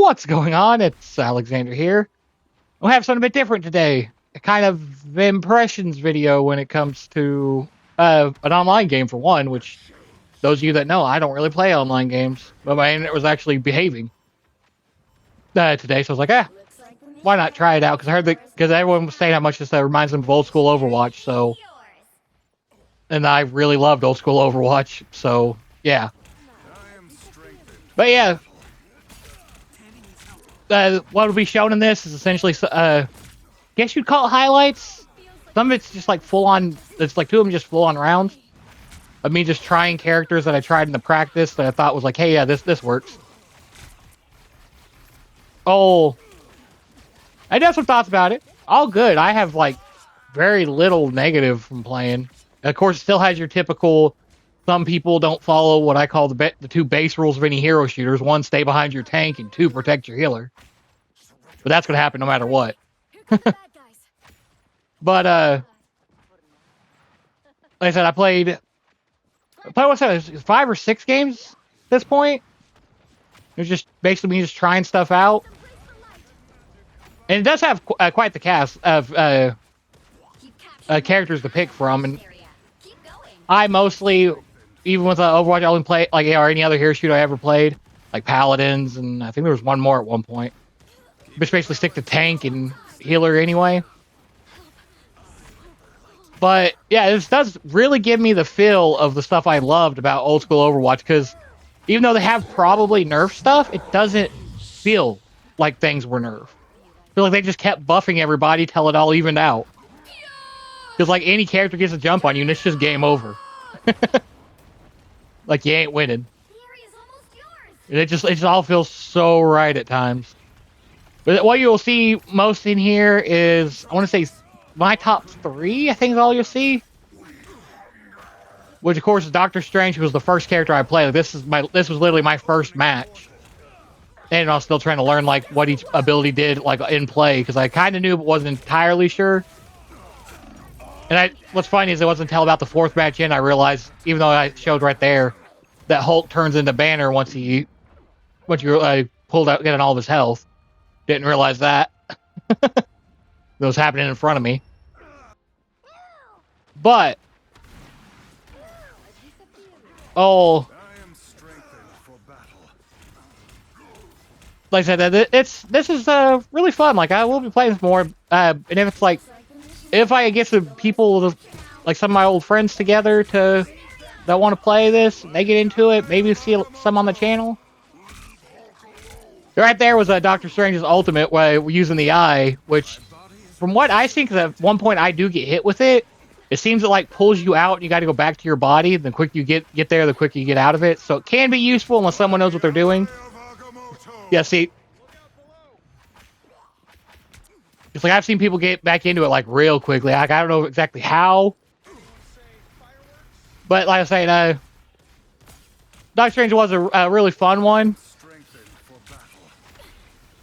What's going on? It's Alexander here. We'll have something a bit different today. A kind of impressions video when it comes to an online game for one, which those of you that know, I don't really play online games. But my internet was actually behaving today, so I was like, why not try it out? Because I heard that, because everyone was saying how much this reminds them of old school Overwatch, so... And I really loved old school Overwatch, so, yeah. But yeah, what will be shown in this is essentially, guess you'd call it highlights. Some of it's just like full on, it's like two of them just full on rounds of me just trying characters that I tried in the practice that I thought was like, hey, yeah, this works. Oh, I do have some thoughts about it. All good. I have like very little negative from playing. Of course, it still has your typical, some people don't follow what I call the two base rules of any hero shooters. One, stay behind your tank, and two, protect your healer. But that's going to happen no matter what. But, like I said, I played what's that, 5 or 6 games at this point. It was just basically me just trying stuff out. And it does have quite the cast of characters to pick from. And I mostly, even with Overwatch, I only play, like, or any other hero shooter I ever played, like Paladins, and I think there was one more at one point. Just basically stick to tank and healer anyway. But yeah, this does really give me the feel of the stuff I loved about old school Overwatch, because even though they have probably nerfed stuff, it doesn't feel like things were nerfed. I feel like they just kept buffing everybody till it all evened out. Because like any character gets a jump on you and it's just game over. Like you ain't winning. It just all feels so right at times. But what you'll see most in here is, I want to say, my top 3, I think is all you'll see. Which of course is Doctor Strange, who was the first character I played. This was literally my first match. And I was still trying to learn like what each ability did like in play, because I kind of knew but wasn't entirely sure. And what's funny is it wasn't until about the 4th match in I realized, even though I showed right there, that Hulk turns into Banner once you pulled out getting all of his health. Didn't realize that. That was happening in front of me. But like I said, this is really fun. Like I will be playing this more, and if it's like, if I get some people, like some of my old friends together that want to play this, and they get into it, maybe see some on the channel. Right there was Doctor Strange's ultimate way using the eye, which, from what I think, at one point I do get hit with it. It seems it like pulls you out, and you got to go back to your body. The quicker you get there, the quicker you get out of it. So it can be useful unless someone knows what they're doing. Yeah, see, it's like I've seen people get back into it like real quickly. Like I don't know exactly how, but like I say, Doctor Strange was a really fun one.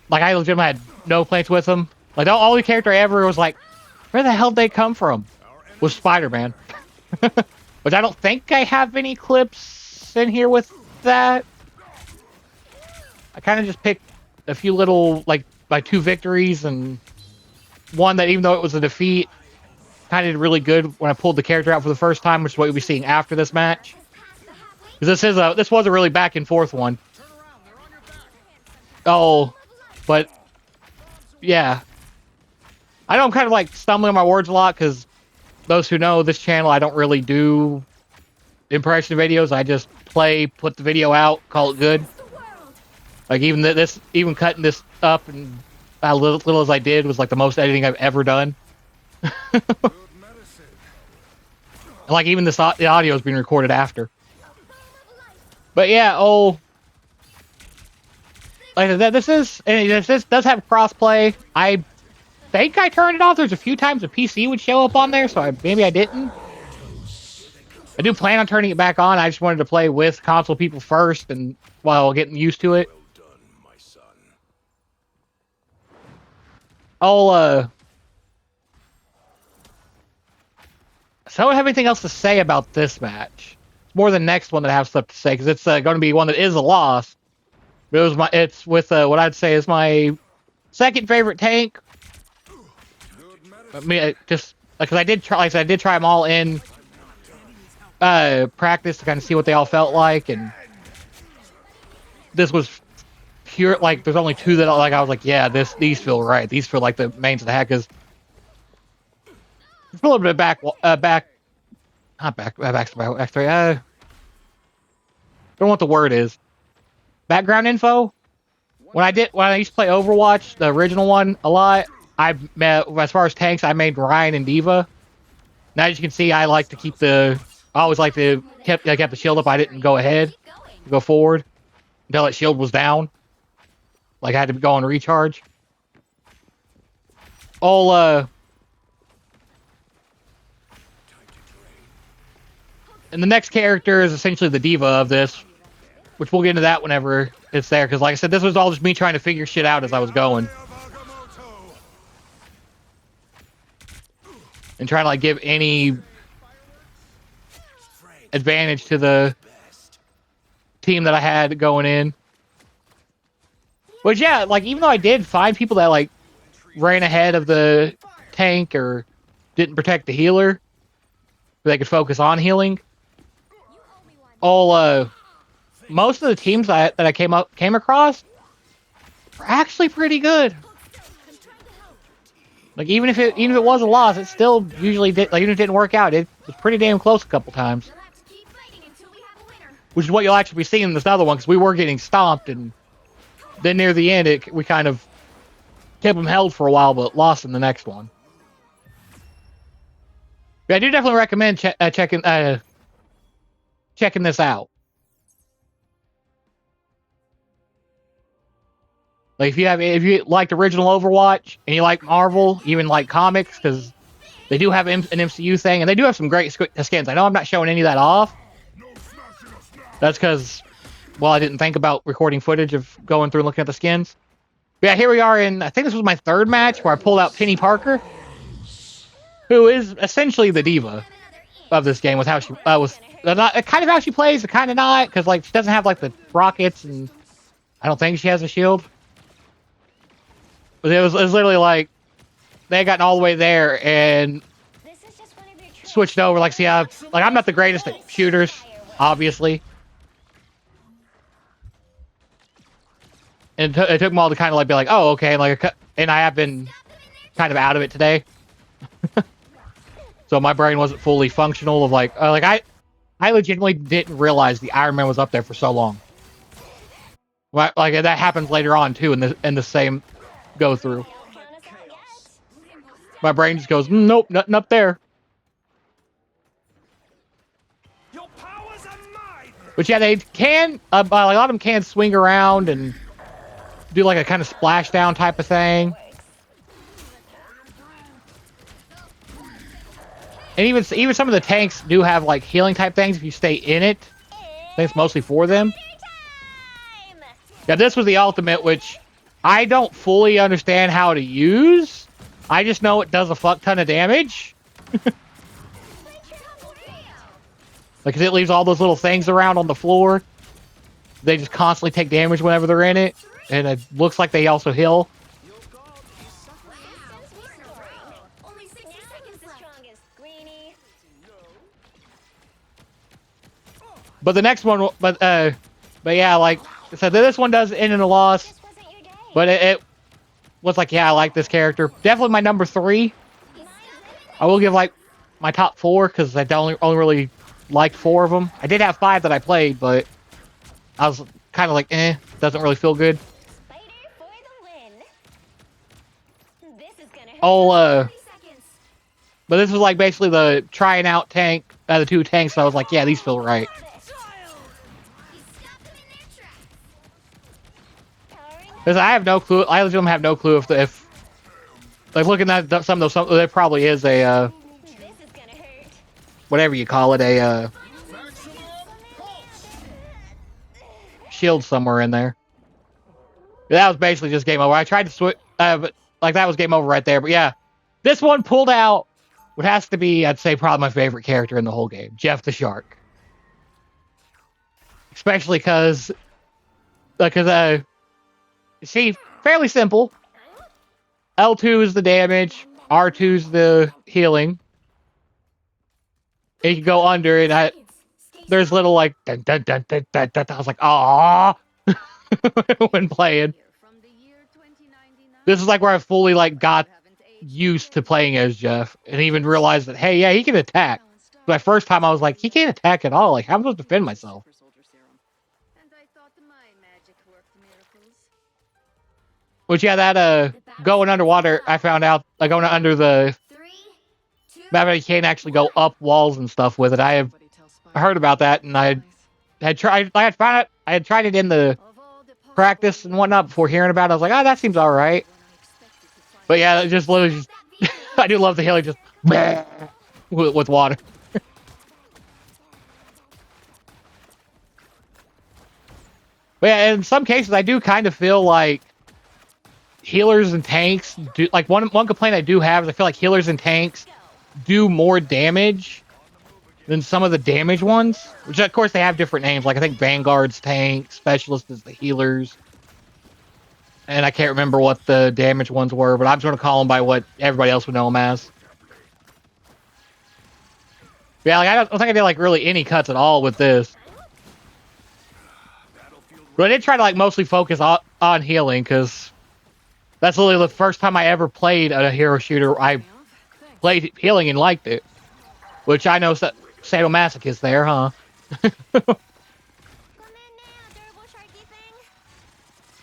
Like I legitimately had no plans with him. Like the only character I ever was like, where the hell did they come from? Was Spider-Man. Which I don't think I have any clips in here with that. I kind of just picked a few little, like, my 2 victories, and one that, even though it was a defeat, kind of did really good when I pulled the character out for the first time, which is what you'll be seeing after this match. Because this was a really back and forth one. Oh, but yeah, I know I'm kind of like stumbling on my words a lot, because those who know this channel, I don't really do impression videos. I just play, put the video out, call it good. Like even cutting this up and how little as I did was like the most editing I've ever done. Like even the audio is being recorded after. But yeah, like this does have crossplay. I think I turned it off. There's a few times a PC would show up on there, so maybe I didn't. I do plan on turning it back on. I just wanted to play with console people first, and while getting used to it. So I don't have anything else to say about this match. It's more the next one that I have stuff to say, because it's going to be one that is a loss. It's with what I'd say is my second favorite tank. I mean, just because I did try, like I said, I did try them all in practice to kind of see what they all felt like, and this was pure. Like, there's only two that I was like, yeah, these feel right. These feel like the mains of the hack. Because it's a little bit of backstory. I don't know what the word is. Background info. When I used to play Overwatch, the original one, a lot, as far as tanks, I made Ryan and D.Va. Now, as you can see, I like to keep I always like to kept the shield up. I didn't go forward until that shield was down. Like, I had to go on recharge. And the next character is essentially the D.Va of this, which we'll get into that whenever it's there. Because, like I said, this was all just me trying to figure shit out as I was going. And trying to, like, give any advantage to the team that I had going in. But yeah, like, even though I did find people that, like, ran ahead of the tank or didn't protect the healer, so they could focus on healing, most of the teams that I came across were actually pretty good. Like, even if it was a loss, it still usually did. Like, even if it didn't work out, it was pretty damn close a couple times. Which is what you'll actually be seeing in this other one, because we were getting stomped, and then near the end, we kind of kept them held for a while, but lost in the next one. But I do definitely recommend checking this out. Like, if you liked original Overwatch and you like Marvel, even like comics, because they do have an MCU thing, and they do have some great skins. I know I'm not showing any of that off. That's because, well, I didn't think about recording footage of going through and looking at the skins. But yeah, here we are I think this was my third match where I pulled out Penny Parker, who is essentially the D.Va of this game with how she was kind of how she plays, kind of not, because like she doesn't have like the rockets, and I don't think she has a shield. But it was literally like they had gotten all the way there and switched over. Like, see, I'm not the greatest at shooters, obviously, and it took them all to kind of like be like, oh, okay, and I have been kind of out of it today, so my brain wasn't fully functional. Of I legitimately didn't realize the Iron Man was up there for so long. Like, that happens later on too in the same go through. My brain just goes, nope, nothing up there. But yeah, they can, a lot of them can swing around and do like a kind of splashdown type of thing. And even some of the tanks do have like healing type things if you stay in it. I think it's mostly for them. Yeah, this was the ultimate, which I don't fully understand how to use. I just know it does a fuck ton of damage. Like, it leaves all those little things around on the floor. They just constantly take damage whenever they're in it. And it looks like they also heal. But the next one, but yeah, like, so this one does end in a loss. But it was like, yeah, I like this character. Definitely my number 3. I will give, like, my top 4, because I only really liked 4 of them. I did have 5 that I played, but I was kind of like, doesn't really feel good. But this was, like, basically the trying out tank, the 2 tanks, so I was like, yeah, these feel right. Because I have no clue. I legitimately have no clue if like, looking at some of those, there probably is a whatever you call it, a shield somewhere in there. That was basically just game over. I tried to switch, but like that was game over right there. But yeah, this one pulled out what has to be, I'd say, probably my favorite character in the whole game, Jeff the Shark. Especially because See, fairly simple. L2 is the damage. R2 is the healing. And you can go under, and there's little like dun, dun, dun, dun, dun, dun, dun. I was like, ah, when playing. This is like where I fully like got used to playing as Jeff, and even realized that hey, yeah, he can attack. My first time, I was like, he can't attack at all. Like, how am I supposed to defend myself? Which yeah, that going underwater, I found out like going under the map, you can't actually go up walls and stuff with it. I have heard about that, and I had tried. I had tried it in the practice and whatnot before hearing about it. I was like, oh, that seems all right. But yeah, it just literally, just, I do love the healing just with water. But yeah, in some cases, I do kind of feel like healers and tanks do, like one complaint I do have is I feel like healers and tanks do more damage than some of the damage ones, which of course they have different names. Like I think Vanguard's tank, Specialist is the healers, and I can't remember what the damage ones were, but I'm just going to call them by what everybody else would know them as. Yeah, like I don't think I did like really any cuts at all with this. But I did try to like mostly focus on healing, because that's literally the first time I ever played a hero shooter. I played healing and liked it. Which I know sadomasochist there, huh? Because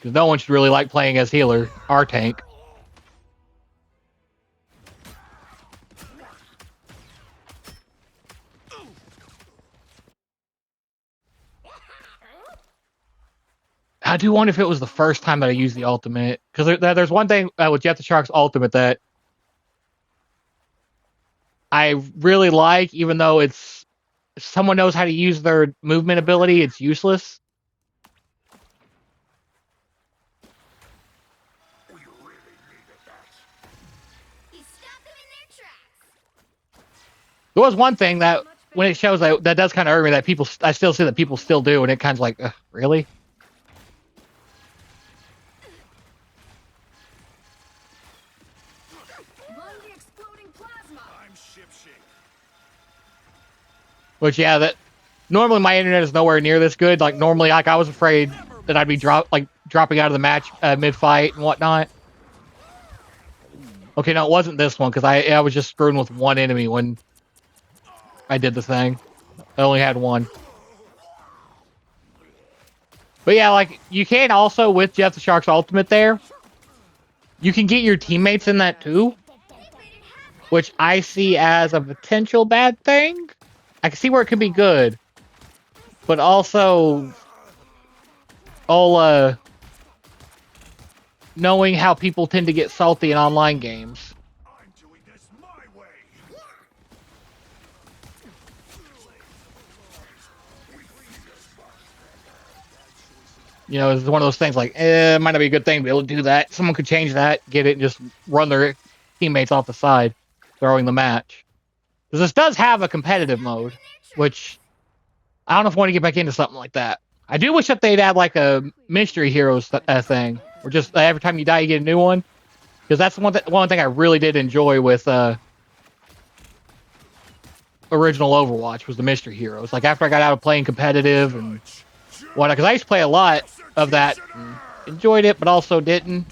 no one should really like playing as healer, our tank. I do wonder if it was the first time that I used the ultimate. Because there's one thing with Jeff the Shark's ultimate that I really like, even though it's if someone knows how to use their movement ability, it's useless. There was one thing that when it shows that does kind of irk me that people I still see that people still do, and it kind of like really. Which yeah, that normally my internet is nowhere near this good. Like normally, like I was afraid that I'd be dropping out of the match mid fight and whatnot. Okay, no, it wasn't this one because I was just screwing with one enemy when I did the thing. I only had one. But yeah, like you can also with Jeff the Shark's ultimate there, you can get your teammates in that too, which I see as a potential bad thing. I can see where it could be good, but also, knowing how people tend to get salty in online games. I'm doing this my way. You know, it's one of those things like, it might not be a good thing to be able to do that. Someone could change that, get it, and just run their teammates off the side, throwing the match. Because this does have a competitive mode, which I don't know if I want to get back into something like that. I do wish that they'd add like a mystery heroes thing, or just every time you die you get a new one. Because that's one thing I really did enjoy with original Overwatch was the mystery heroes. Like after I got out of playing competitive and whatnot, because I used to play a lot of that, and enjoyed it, but also didn't.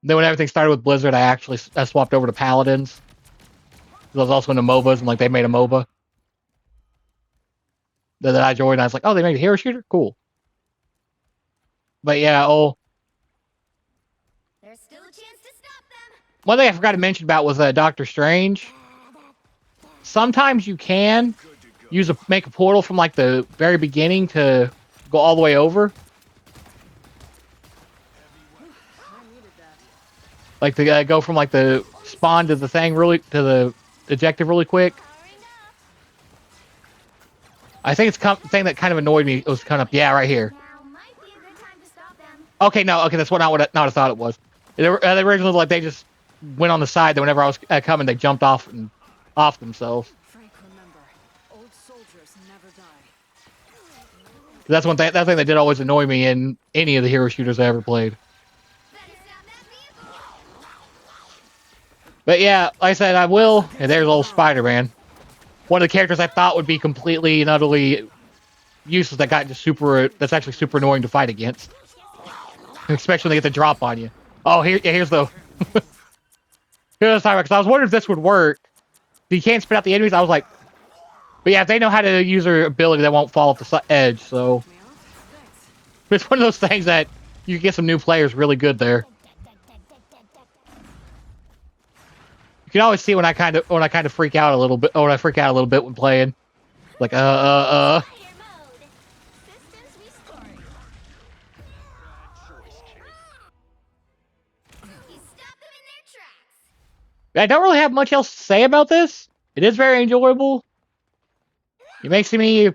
Then when everything started with Blizzard, I swapped over to Paladins. I was also into MOBAs, and like they made a MOBA that I joined. And I was like, oh, they made a hero shooter? Cool. But yeah, there's still a chance to stop them. One thing I forgot to mention about was Doctor Strange. Sometimes you can make a portal from like the very beginning to go all the way over. Like to go from like the spawn to the thing to the objective really quick. I think it's the thing that kind of annoyed me. It was kind of right here. Okay, no, okay, that's not what I thought it was. They originally like they just went on the side. That whenever I was coming, they jumped off themselves. That's one thing. That thing that did always annoy me in any of the hero shooters I ever played. But yeah, like I said, I will. And there's old Spider-Man. One of the characters I thought would be completely and utterly useless that got just super. That's actually super annoying to fight against, especially when they get the drop on you. Oh, here's the. Here's the timer, because I was wondering if this would work. You can't spit out the enemies. I was like, but yeah, if they know how to use their ability, they won't fall off the edge. So it's one of those things that you can get some new players really good there. You can always see when I kind of freak out a little bit. When I freak out a little bit when playing, like I don't really have much else to say about this. It is very enjoyable. It makes me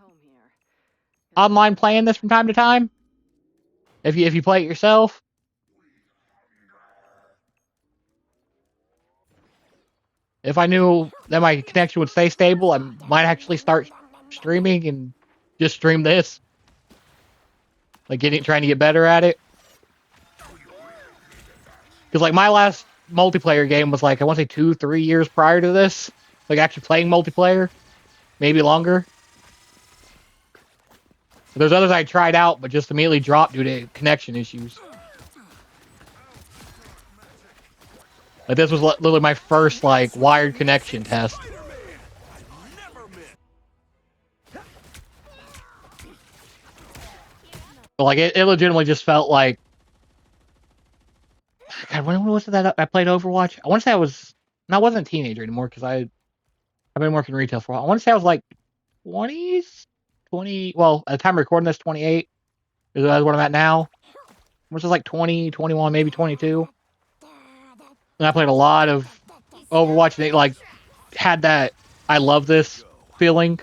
online playing this from time to time. If you play it yourself. If I knew that my connection would stay stable, I might actually start streaming and just stream this. Like trying to get better at it. Because like my last multiplayer game was like, I want to say 2-3 years prior to this. Like actually playing multiplayer. Maybe longer. There's others I tried out, but just immediately dropped due to connection issues. Like this was literally my first like wired connection test. But like it legitimately just felt like. God, when was it that I played Overwatch? I want to say I wasn't a teenager anymore because I've been working retail for a while. I want to say I was like 20s, 20. Well, at the time of recording this, 28 is what I'm at now. Which is like 20, 21, maybe 22. And I played a lot of Overwatch, and it like had that I love this feeling.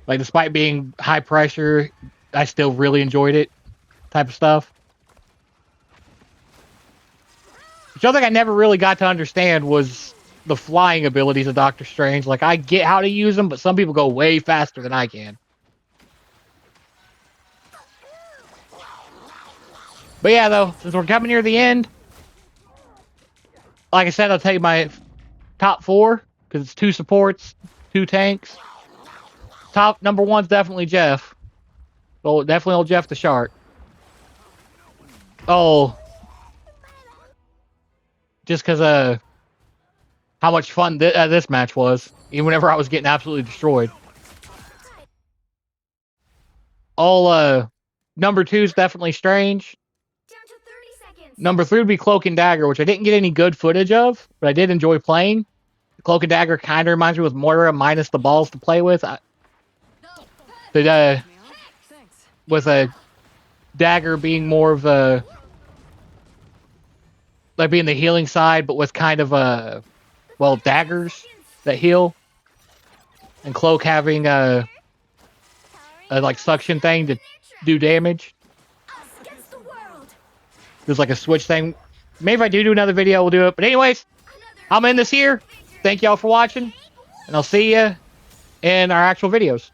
Like despite being high pressure, I still really enjoyed it. Type of stuff. Which other thing I never really got to understand was the flying abilities of Doctor Strange. Like I get how to use them, but some people go way faster than I can. But yeah, though, since we're coming near the end, like I said, I'll tell you my top 4, because it's 2 supports, 2 tanks. Top number 1's definitely Jeff. Well, definitely old Jeff the Shark. Oh. Just because how much fun this match was, even whenever I was getting absolutely destroyed. Number 2's definitely Strange. Number 3 would be Cloak and Dagger, which I didn't get any good footage of, but I did enjoy playing. Cloak and Dagger kind of reminds me of Moira minus the balls to play with. With a Dagger being more of a... like being the healing side, but with kind of well, daggers that heal. And Cloak having a like suction thing to do damage. There's like a switch thing. Maybe if I do another video, we'll do it. But anyways, I'm in this here. Thank y'all for watching. And I'll see you in our actual videos.